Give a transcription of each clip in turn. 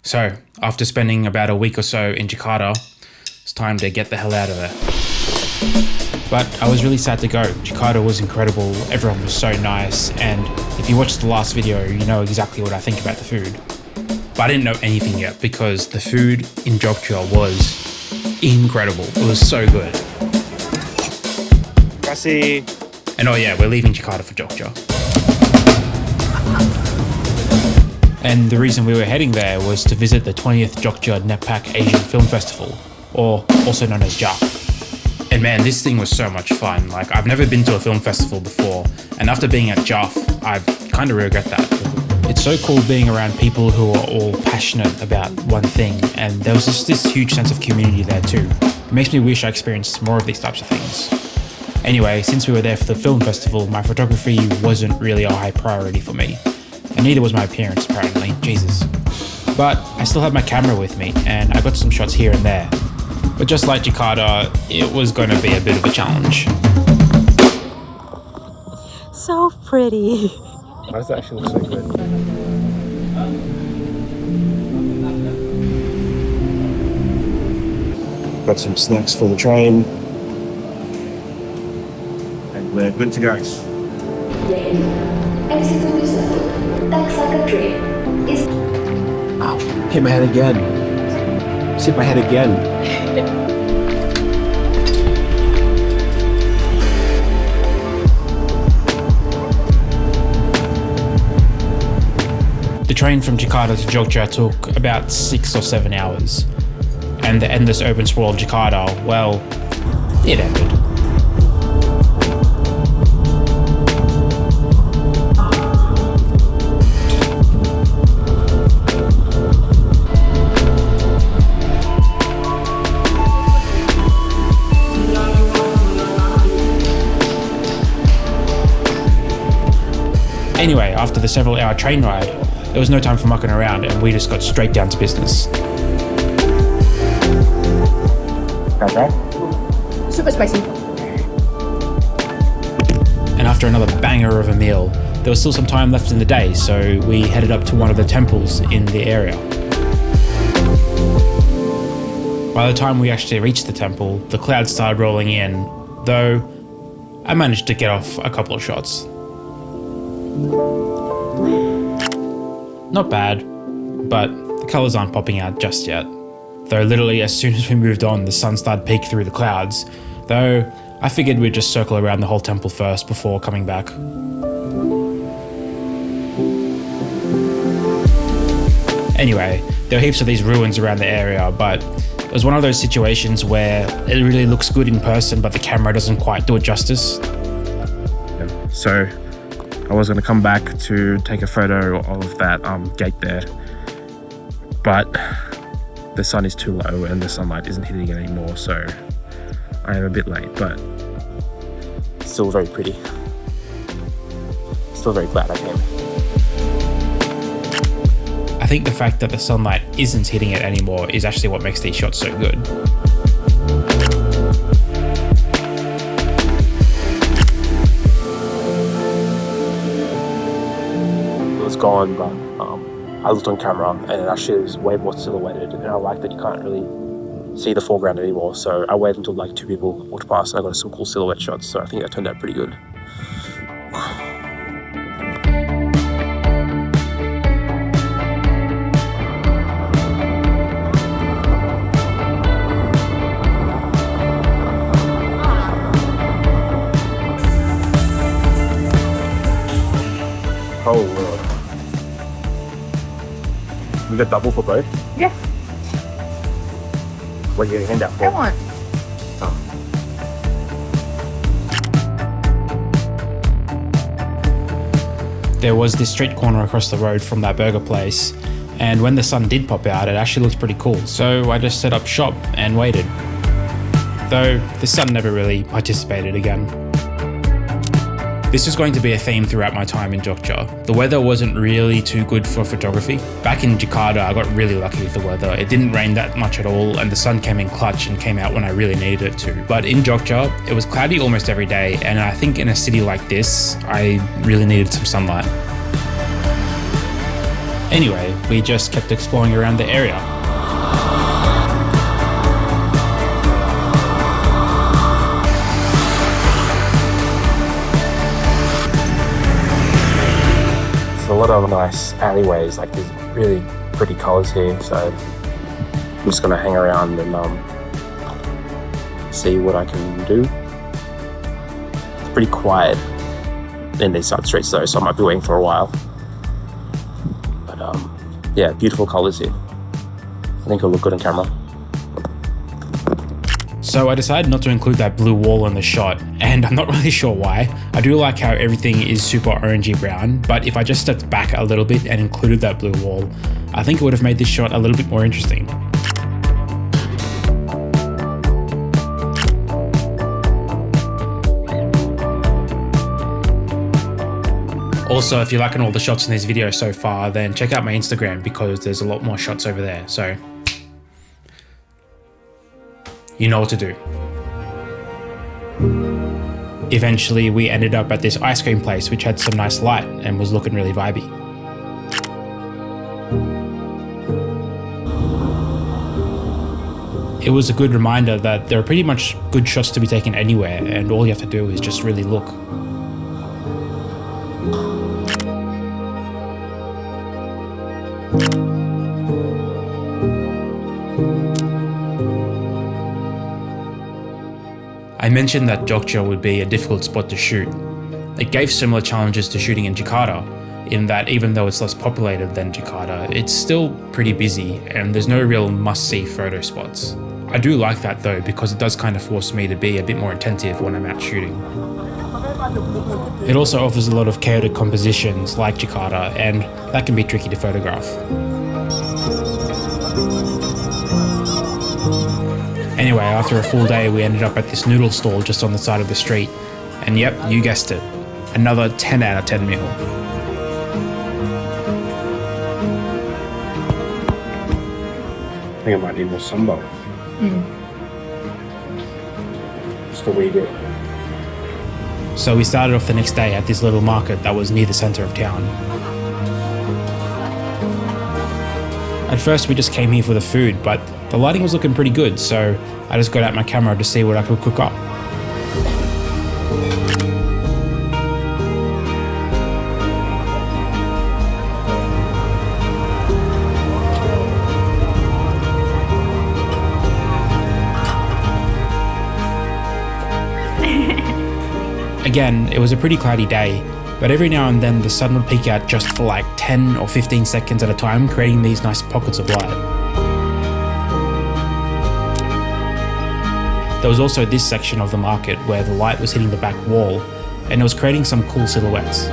So, after spending about a week or so in Jakarta, it's time to get the hell out of there. But I was really sad to go. Jakarta was incredible, everyone was so nice, and if you watched the last video, you know exactly what I think about the food. But I didn't know anything yet because the food in Jogja was incredible. It was so good. Kasih. And oh yeah, we're leaving Jakarta for Jogja. And the reason we were heading there was to visit the 20th Jogja Netpack Asian Film Festival, or also known as JAF. And man, this thing was so much fun. Like, I've never been to a film festival before, and after being at JAF, I've kind of regret that. It's so cool being around people who are all passionate about one thing, and there was just this huge sense of community there too. It makes me wish I experienced more of these types of things. Anyway, since we were there for the film festival, my photography wasn't really a high priority for me. And neither was my appearance, apparently. Jesus. But I still had my camera with me, and I got some shots here and there. But just like Jakarta, it was going to be a bit of a challenge. So pretty. Why does that actually look so good? Got some snacks for the train. And we're good to go. Ow, hit my head again. Just hit my head again. The train from Jakarta to Jogja took about 6 or 7 hours. And the endless open sprawl of Jakarta, well, it ended. Anyway, after the several hour train ride, there was no time for mucking around and we just got straight down to business. Okay. Super spicy. And after another banger of a meal, there was still some time left in the day, so we headed up to one of the temples in the area. By the time we actually reached the temple, the clouds started rolling in, though I managed to get off a couple of shots. Not bad, but the colours aren't popping out just yet. Though literally as soon as we moved on, the sun started peeking through the clouds, though I figured we'd just circle around the whole temple first before coming back. Anyway, there are heaps of these ruins around the area, but it was one of those situations where it really looks good in person, but the camera doesn't quite do it justice. So I was going to come back to take a photo of that gate there, but the sun is too low and the sunlight isn't hitting it anymore, so I am a bit late, but still very pretty. Still very glad I came. I think the fact that the sunlight isn't hitting it anymore is actually what makes these shots so good. It was gone, but I looked on camera and it actually is way more silhouetted, and I like that you can't really see the foreground anymore, so I waited until like 2 people walked past and I got some cool silhouette shots, so I think that turned out pretty good. Oh Lord. We got double for both? Yeah. What are you hand out for? I want. There was this street corner across the road from that burger place, and when the sun did pop out, it actually looked pretty cool. So I just set up shop and waited. Though the sun never really participated again. This was going to be a theme throughout my time in Jogja. The weather wasn't really too good for photography. Back in Jakarta, I got really lucky with the weather. It didn't rain that much at all, and the sun came in clutch and came out when I really needed it to. But in Jogja, it was cloudy almost every day, and I think in a city like this, I really needed some sunlight. Anyway, we just kept exploring around the area. There's a lot of nice alleyways, like there's really pretty colours here, so I'm just gonna hang around and see what I can do. It's pretty quiet in these side streets though, so I might be waiting for a while. But yeah, beautiful colours here. I think it'll look good on camera. So I decided not to include that blue wall in the shot, and I'm not really sure why. I do like how everything is super orangey brown, but if I just stepped back a little bit and included that blue wall, I think it would have made this shot a little bit more interesting. Also, if you're liking all the shots in this video so far, then check out my Instagram because there's a lot more shots over there, so you know what to do. Eventually, we ended up at this ice cream place which had some nice light and was looking really vibey. It was a good reminder that there are pretty much good shots to be taken anywhere, and all you have to do is just really look. I mentioned that Jogja would be a difficult spot to shoot. It gave similar challenges to shooting in Jakarta, in that even though it's less populated than Jakarta, it's still pretty busy and there's no real must-see photo spots. I do like that though, because it does kind of force me to be a bit more attentive when I'm out shooting. It also offers a lot of chaotic compositions like Jakarta, and that can be tricky to photograph. Anyway, after a full day, we ended up at this noodle stall just on the side of the street. And yep, you guessed it, another 10 out of 10 meal. I think I might need more sambal. Just a wee bit. So we started off the next day at this little market that was near the centre of town. At first we just came here for the food, but the lighting was looking pretty good, so I just got out my camera to see what I could cook up. Again, it was a pretty cloudy day, but every now and then the sun would peek out just for like 10 or 15 seconds at a time, creating these nice pockets of light. There was also this section of the market where the light was hitting the back wall, and it was creating some cool silhouettes.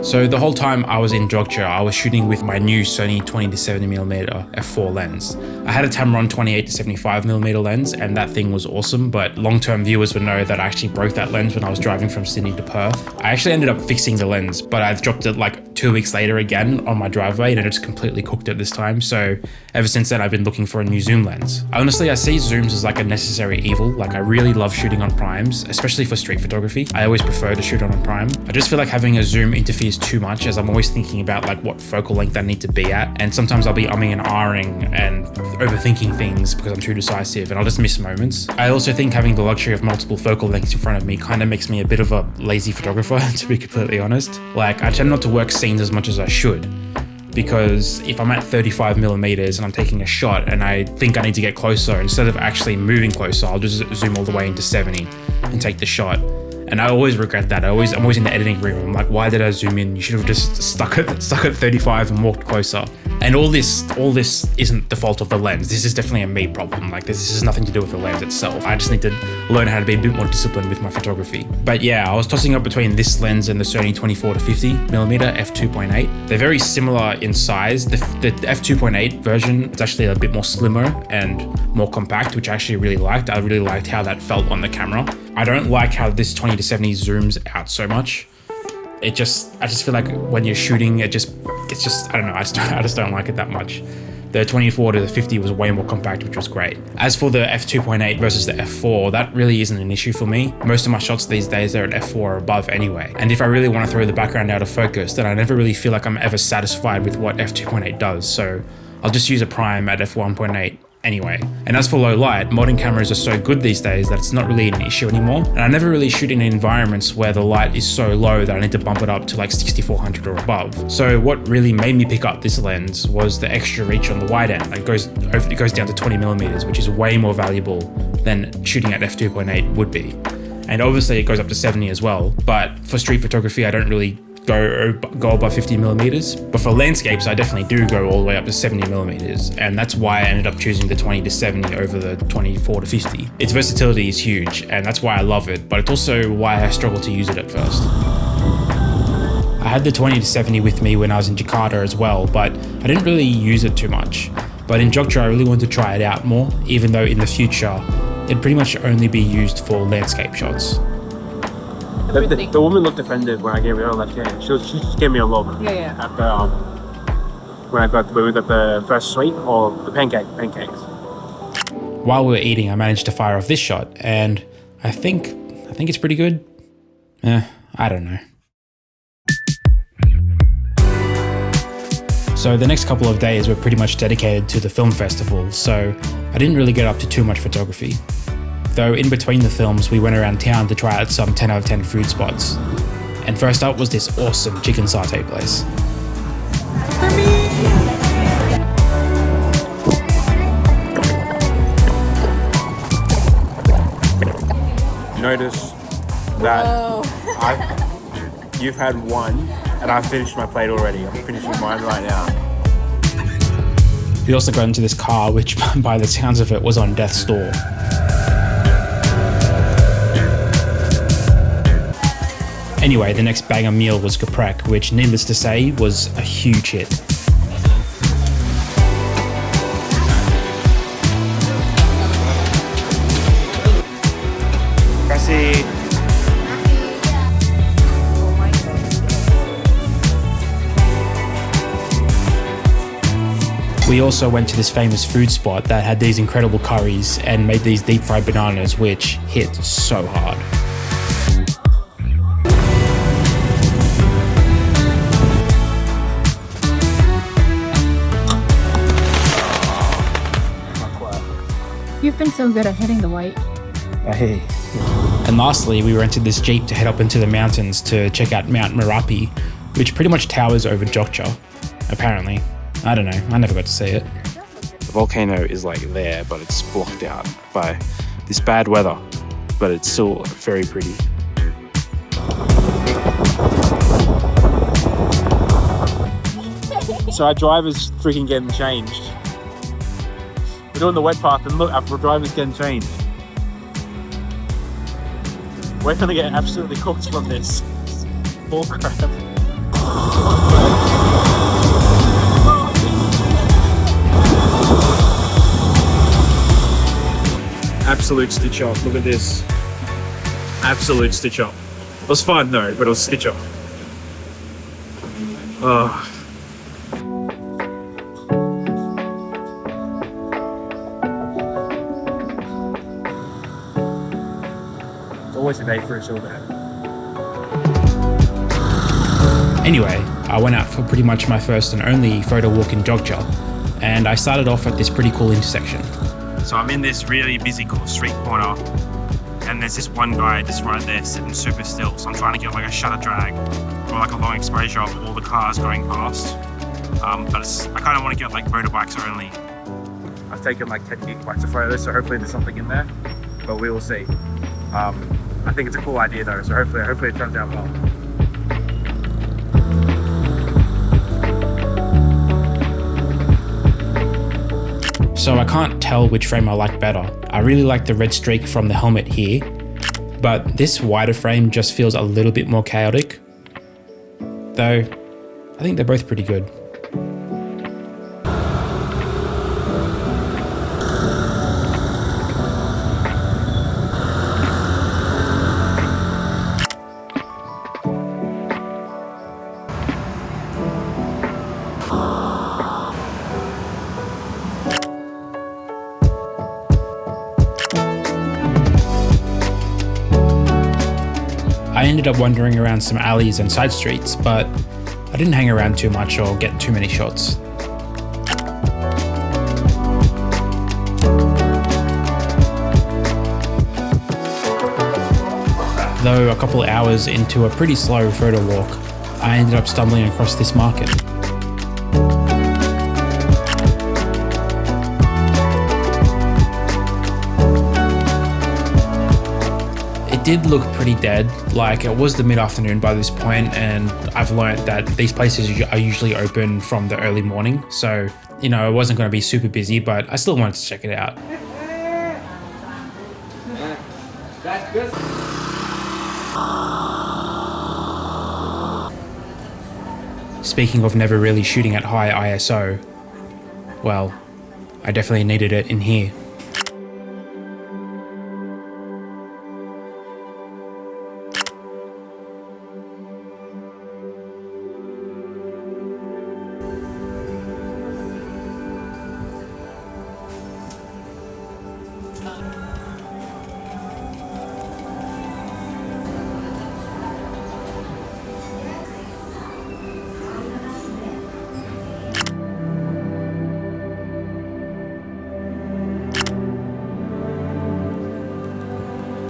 So the whole time I was in Jogja, I was shooting with my new Sony 20-70mm f4 lens. I had a Tamron 28-75mm lens, and that thing was awesome, but long-term viewers would know that I actually broke that lens when I was driving from Sydney to Perth. I actually ended up fixing the lens, but I've dropped it like 2 weeks later again on my driveway, and it just completely cooked it this time. So ever since then, I've been looking for a new zoom lens. Honestly, I see zooms as like a necessary evil. Like, I really love shooting on primes, especially for street photography. I always prefer to shoot on a prime. I just feel like having a zoom interferes too much, as I'm always thinking about like what focal length I need to be at, and sometimes I'll be umming and ahhing and overthinking things because I'm too decisive, and I'll just miss moments. I also think having the luxury of multiple focal lengths in front of me kind of makes me a bit of a lazy photographer, to be completely honest. Like, I tend not to work scenes as much as I should, because if I'm at 35mm and I'm taking a shot and I think I need to get closer, instead of actually moving closer, I'll just zoom all the way into 70 and take the shot. And I always regret that. I'm always in the editing room. I'm like, why did I zoom in? You should have just stuck at 35 and walked closer. And all this isn't the fault of the lens. This is definitely a me problem. Like this has nothing to do with the lens itself. I just need to learn how to be a bit more disciplined with my photography. But yeah, I was tossing up between this lens and the Sony 24-50mm f2.8. They're very similar in size. The f2.8 version is actually a bit more slimmer and more compact, which I actually really liked. I really liked how that felt on the camera. I don't like how this 20-70 zooms out so much. I just feel like when you're shooting, it's just I don't know. I just don't like it that much. The 24-50 was way more compact, which was great. As for the f2.8 versus the f4, that really isn't an issue for me. Most of my shots these days are at f4 or above anyway. And if I really want to throw the background out of focus, then I never really feel like I'm ever satisfied with what f2.8 does. So I'll just use a prime at f1.8 anyway. And as for low light, modern cameras are so good these days that it's not really an issue anymore. And I never really shoot in environments where the light is so low that I need to bump it up to like 6400 or above. So what really made me pick up this lens was the extra reach on the wide end. It goes down to 20mm, which is way more valuable than shooting at f2.8 would be. And obviously it goes up to 70 as well. But for street photography, I don't really go above 50mm, but for landscapes I definitely do go all the way up to 70mm, and that's why I ended up choosing the 20-70 over the 24-50. Its versatility is huge, and that's why I love it, but it's also why I struggled to use it at first. I had the 20-70 with me when I was in Jakarta as well, but I didn't really use it too much. But in Jogja I really wanted to try it out more, even though in the future it'd pretty much only be used for landscape shots. The woman looked offended when I gave her her left hand. She just gave me a look. Yeah. At the when we got the first sweet or the pancakes. While we were eating, I managed to fire off this shot, and I think it's pretty good. I don't know. So the next couple of days were pretty much dedicated to the film festival, so I didn't really get up to too much photography. Though in between the films, we went around town to try out some 10 out of 10 food spots. And first up was this awesome chicken satay place. Notice that you've had one and I've finished my plate already. I'm finishing mine right now. We also got into this car, which by the sounds of it was on death's door. Anyway, the next banger meal was geprek, which needless to say was a huge hit. Kasih. We also went to this famous food spot that had these incredible curries and made these deep fried bananas, which hit so hard. You've been so good at hitting the white. Hey. And lastly, we rented this Jeep to head up into the mountains to check out Mount Merapi, which pretty much towers over Jogja, apparently. I don't know, I never got to see it. The volcano is like there, but it's blocked out by this bad weather, but it's still very pretty. So our driver's freaking getting changed. We're doing the wet path and look, our driver's getting changed. We're gonna get absolutely cooked from this. Bull crap. Absolute stitch up, look at this. Absolute stitch up. It was fun though, but it was stitch up. Oh. Always a day for a chill day. Anyway, I went out for pretty much my first and only photo walk in Jogja, and I started off at this pretty cool intersection. So I'm in this really busy street corner, and there's this one guy just right there sitting super still. So I'm trying to get like a shutter drag or like a long exposure of all the cars going past. But I kind of want to get like motorbikes only. I've taken like 10 gigabytes of photos, so hopefully there's something in there, but we will see. I think it's a cool idea though, so hopefully it turns out well. So I can't tell which frame I like better. I really like the red streak from the helmet here, but this wider frame just feels a little bit more chaotic. Though, I think they're both pretty good. I ended up wandering around some alleys and side streets, but I didn't hang around too much or get too many shots. Though a couple hours into a pretty slow photo walk, I ended up stumbling across this market. It did look pretty dead, like it was the mid-afternoon by this point, and I've learned that these places are usually open from the early morning, so you know, it wasn't going to be super busy, but I still wanted to check it out. That's good. Speaking of never really shooting at high ISO, well, I definitely needed it in here.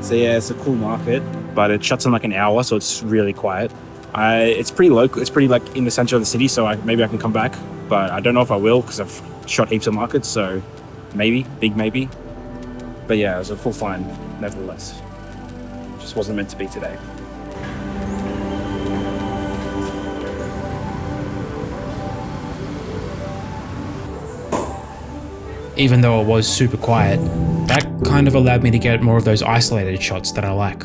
So yeah, it's a cool market, but it shuts in like an hour, so it's really quiet. It's pretty local. It's pretty like in the center of the city, so maybe I can come back, but I don't know if I will because I've shot heaps of markets, so maybe, big maybe. But yeah, it was a full fine, nevertheless. Just wasn't meant to be today. Even though it was super quiet, that kind of allowed me to get more of those isolated shots that I like.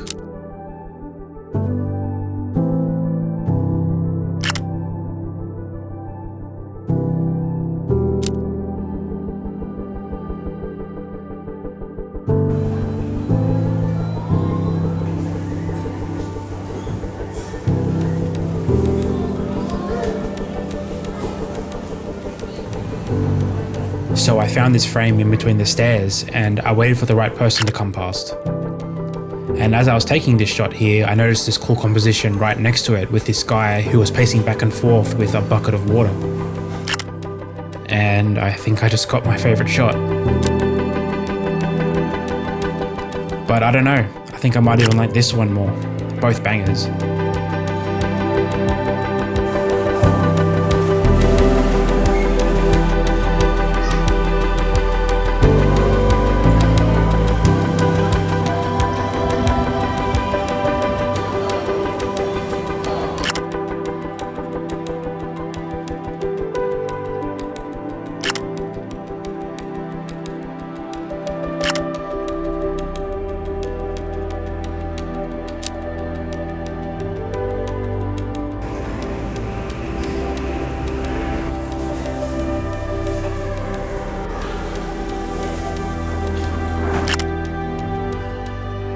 So I found this frame in between the stairs and I waited for the right person to come past. And as I was taking this shot here, I noticed this cool composition right next to it with this guy who was pacing back and forth with a bucket of water. And I think I just got my favorite shot. But I don't know, I think I might even like this one more. Both bangers.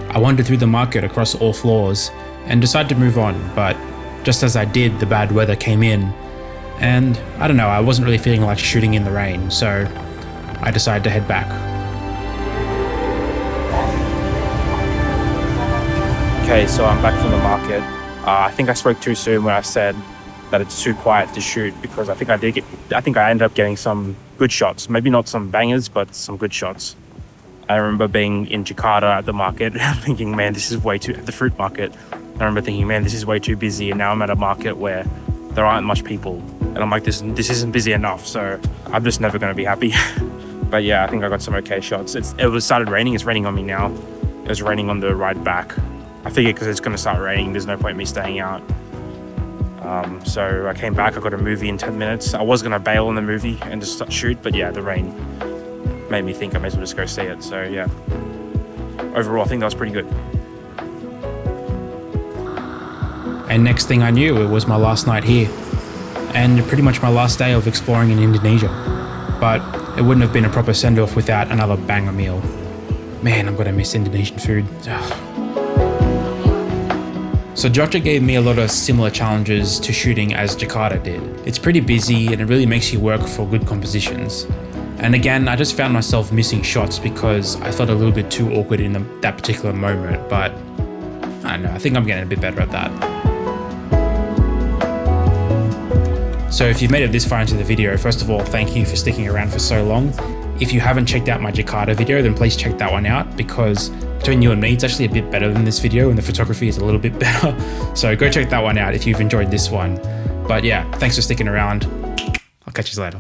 I wandered through the market across all floors and decided to move on, but just as I did, the bad weather came in, and I don't know, I wasn't really feeling like shooting in the rain, so I decided to head back. Okay, so I'm back from the market. I think I spoke too soon when I said that it's too quiet to shoot, because I think I ended up getting some good shots. Maybe not some bangers, but some good shots. I remember being in Jakarta at the market thinking, man, this is way too, at the fruit market. I remember thinking, man, this is way too busy. And now I'm at a market where there aren't much people. And I'm like, this isn't busy enough. So I'm just never going to be happy. But yeah, I think I got some okay shots. It started raining. It's raining on me now. It was raining on the ride back. I figured because it's going to start raining, there's no point in me staying out. So I came back, I got a movie in 10 minutes. I was going to bail on the movie and just shoot, but yeah, the rain made me think I may as well just go see it. So yeah, overall, I think that was pretty good. And next thing I knew, it was my last night here, and pretty much my last day of exploring in Indonesia. But it wouldn't have been a proper send-off without another banger meal. Man, I'm gonna miss Indonesian food. Ugh. So Jogja gave me a lot of similar challenges to shooting as Jakarta did. It's pretty busy and it really makes you work for good compositions. And again, I just found myself missing shots because I felt a little bit too awkward in that particular moment, but I don't know, I think I'm getting a bit better at that. So if you've made it this far into the video, first of all, thank you for sticking around for so long. If you haven't checked out my Jakarta video, then please check that one out, because between you and me, it's actually a bit better than this video and the photography is a little bit better. So go check that one out if you've enjoyed this one. But yeah, thanks for sticking around. I'll catch you later.